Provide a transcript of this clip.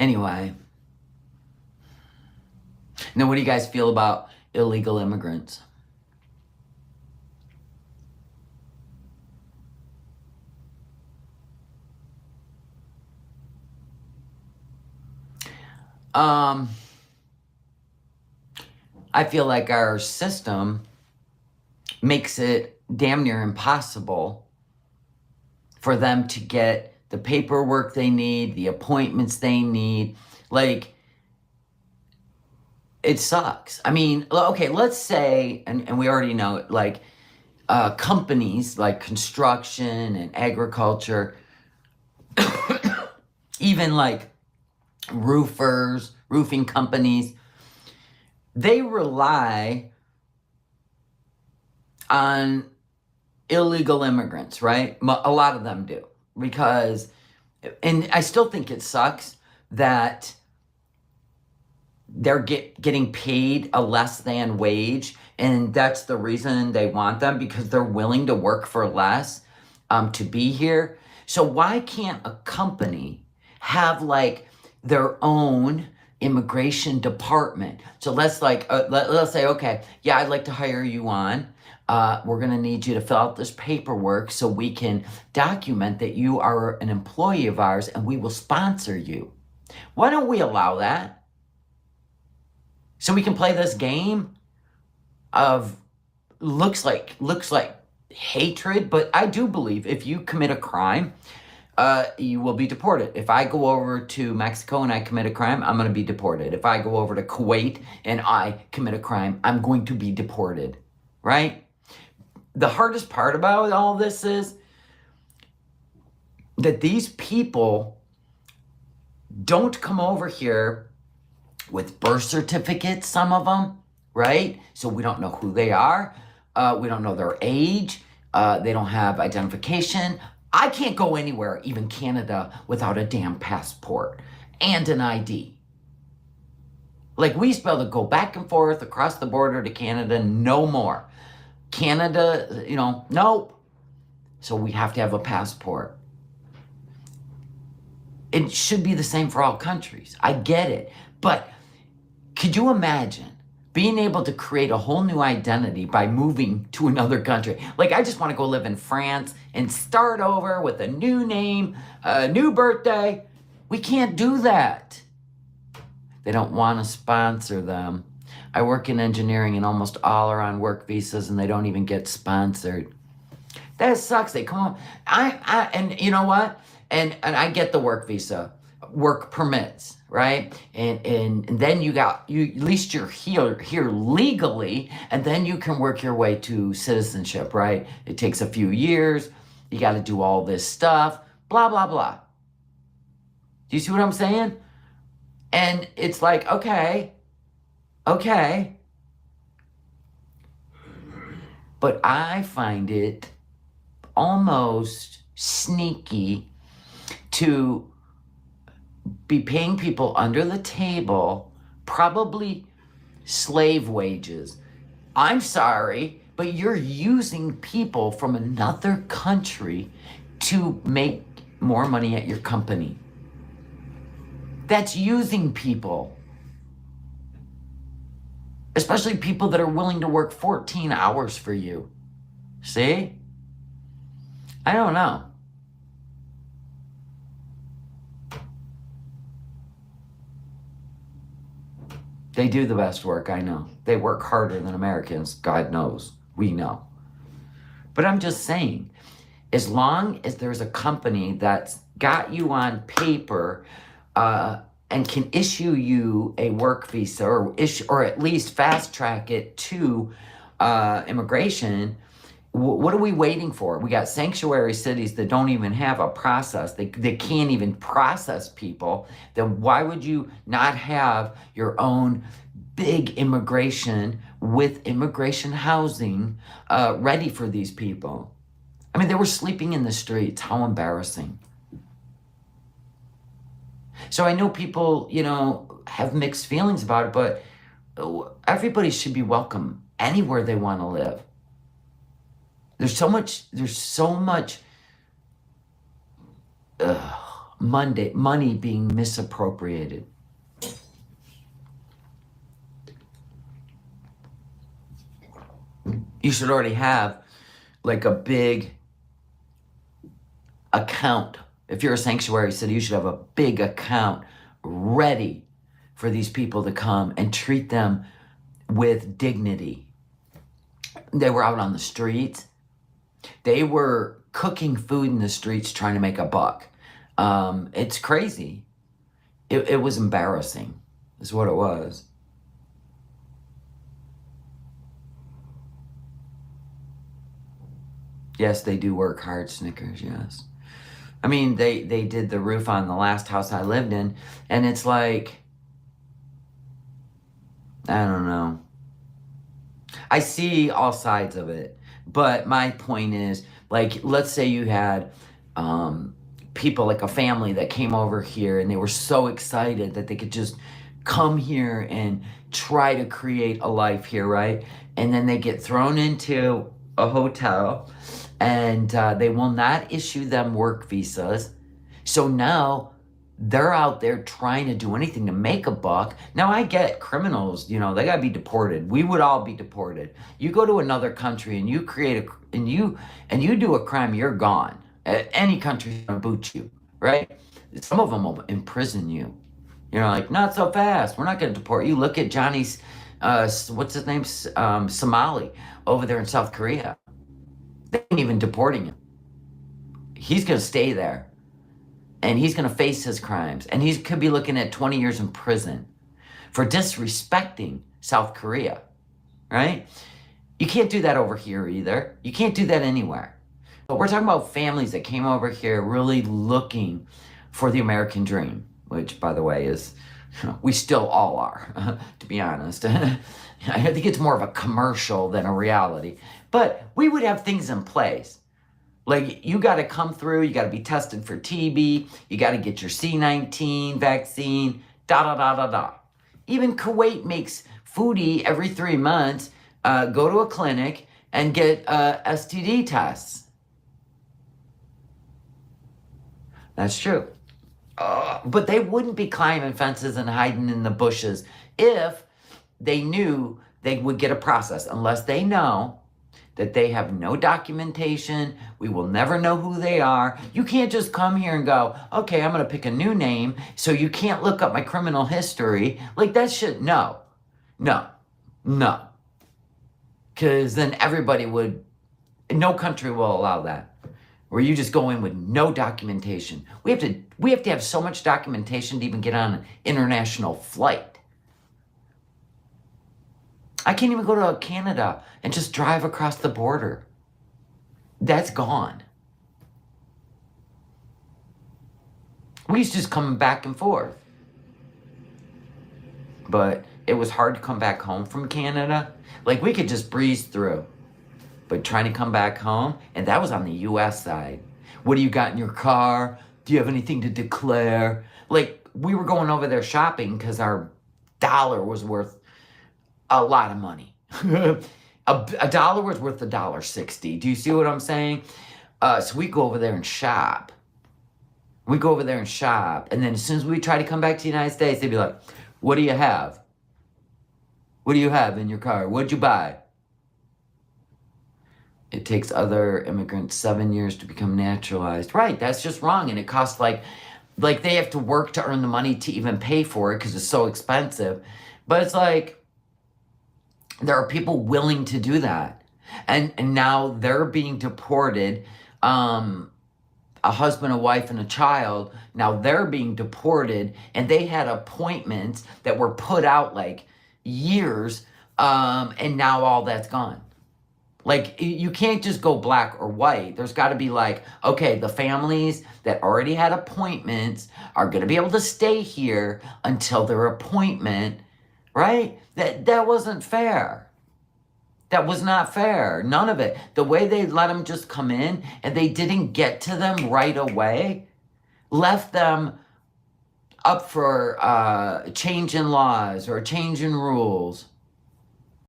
Anyway. Now, what do you guys feel about illegal immigrants? I feel like our system makes it damn near impossible for them to get the paperwork they need, the appointments they need. Like, it sucks. I mean, okay, let's say, and we already know, like, companies like construction and agriculture, even like roofing companies, they rely on illegal immigrants, right? A lot of them do, because, and I still think it sucks that they're getting paid a less than wage, and that's the reason they want them, because they're willing to work for less to be here. So why can't a company have like their own immigration department? So let's say, okay, yeah, I'd like to hire you on. We're going to need you to fill out this paperwork so we can document that you are an employee of ours, and we will sponsor you. Why don't we allow that? So we can play this game of looks like hatred, but I do believe if you commit a crime, you will be deported. If I go over to Mexico and I commit a crime, I'm going to be deported. If I go over to Kuwait and I commit a crime, I'm going to be deported, right? The hardest part about all this is that these people don't come over here with birth certificates, some of them, right? So we don't know who they are. We don't know their age. They don't have identification. I can't go anywhere, even Canada, without a damn passport and an ID. Like, we used to be able to go back and forth across the border to Canada, no more. Canada, nope. So we have to have a passport. It should be the same for all countries. I get it. But could you imagine being able to create a whole new identity by moving to another country? Like, I just want to go live in France and start over with a new name, a new birthday. We can't do that. They don't want to sponsor them. I work in engineering, and almost all are on work visas, and they don't even get sponsored. That sucks. They come on. And you know what? And I get the work visa, work permits, right? And then at least you're here legally, and then you can work your way to citizenship, right? It takes a few years. You got to do all this stuff, blah, blah, blah. Do you see what I'm saying? And it's like, okay. But I find it almost sneaky to be paying people under the table, probably slave wages. I'm sorry, but you're using people from another country to make more money at your company. That's using people. Especially people that are willing to work 14 hours for you. See? I don't know. They do the best work, I know. They work harder than Americans, God knows. We know. But I'm just saying, as long as there's a company that's got you on paper and can issue you a work visa, or at least fast track it to immigration, what are we waiting for? We got sanctuary cities that don't even have a process. They can't even process people. Then why would you not have your own big immigration with immigration housing ready for these people? I mean, they were sleeping in the streets. How embarrassing. So I know people, have mixed feelings about it, but everybody should be welcome anywhere they want to live. There's so much, money being misappropriated. You should already have like a big account. If you're a sanctuary city, you should have a big account ready for these people to come and treat them with dignity. They were out on the streets. They were cooking food in the streets trying to make a buck. It's crazy. It was embarrassing, is what it was. Yes, they do work hard, Snickers, yes. I mean, they did the roof on the last house I lived in, and it's like, I don't know. I see all sides of it, but my point is, like, let's say you had people, like a family that came over here, and they were so excited that they could just come here and try to create a life here, right? And then they get thrown into a hotel, and they will not issue them work visas. So now they're out there trying to do anything to make a buck. Now I get criminals, they gotta be deported. We would all be deported. You go to another country and you create and you do a crime, you're gone. Any country's gonna boot you, right? Some of them will imprison you. Like, not so fast. We're not gonna deport you. Look at Johnny's, what's his name? Somali over there in South Korea. They ain't even deporting him. He's gonna stay there. And he's going to face his crimes. And he could be looking at 20 years in prison for disrespecting South Korea, right? You can't do that over here either. You can't do that anywhere. But we're talking about families that came over here really looking for the American dream, which, by the way, is, we still all are, to be honest. I think it's more of a commercial than a reality. But we would have things in place. Like, you got to come through, you got to be tested for TB, you got to get your C-19 vaccine, da-da-da-da-da. Even Kuwait makes foodie every 3 months go to a clinic and get STD tests. That's true. But they wouldn't be climbing fences and hiding in the bushes if they knew they would get a process, unless they know that they have no documentation. We will never know who they are. You can't just come here and go, okay, I'm going to pick a new name, so you can't look up my criminal history. Like, that shit, no. Because then everybody no country will allow that, where you just go in with no documentation. We have to have so much documentation to even get on an international flight. I can't even go to Canada and just drive across the border. That's gone. We used to just come back and forth. But it was hard to come back home from Canada. Like, we could just breeze through. But trying to come back home, and that was on the U.S. side. What do you got in your car? Do you have anything to declare? Like, we were going over there shopping because our dollar was worth a lot of money. A dollar was worth $1.60. Do you see what I'm saying? So we go over there and shop. And then as soon as we try to come back to the United States, they'd be like, what do you have? What do you have in your car? What'd you buy? It takes other immigrants 7 years to become naturalized. Right, that's just wrong. And it costs like they have to work to earn the money to even pay for it because it's so expensive. But it's like, there are people willing to do that. And now they're being deported. A husband, a wife, and a child. Now they're being deported. And they had appointments that were put out like years. And now all that's gone. Like, you can't just go black or white. There's got to be like, okay, the families that already had appointments are going to be able to stay here until their appointment, right? That wasn't fair. That was not fair. None of it. The way they let them just come in and they didn't get to them right away, left them up for change in laws or change in rules.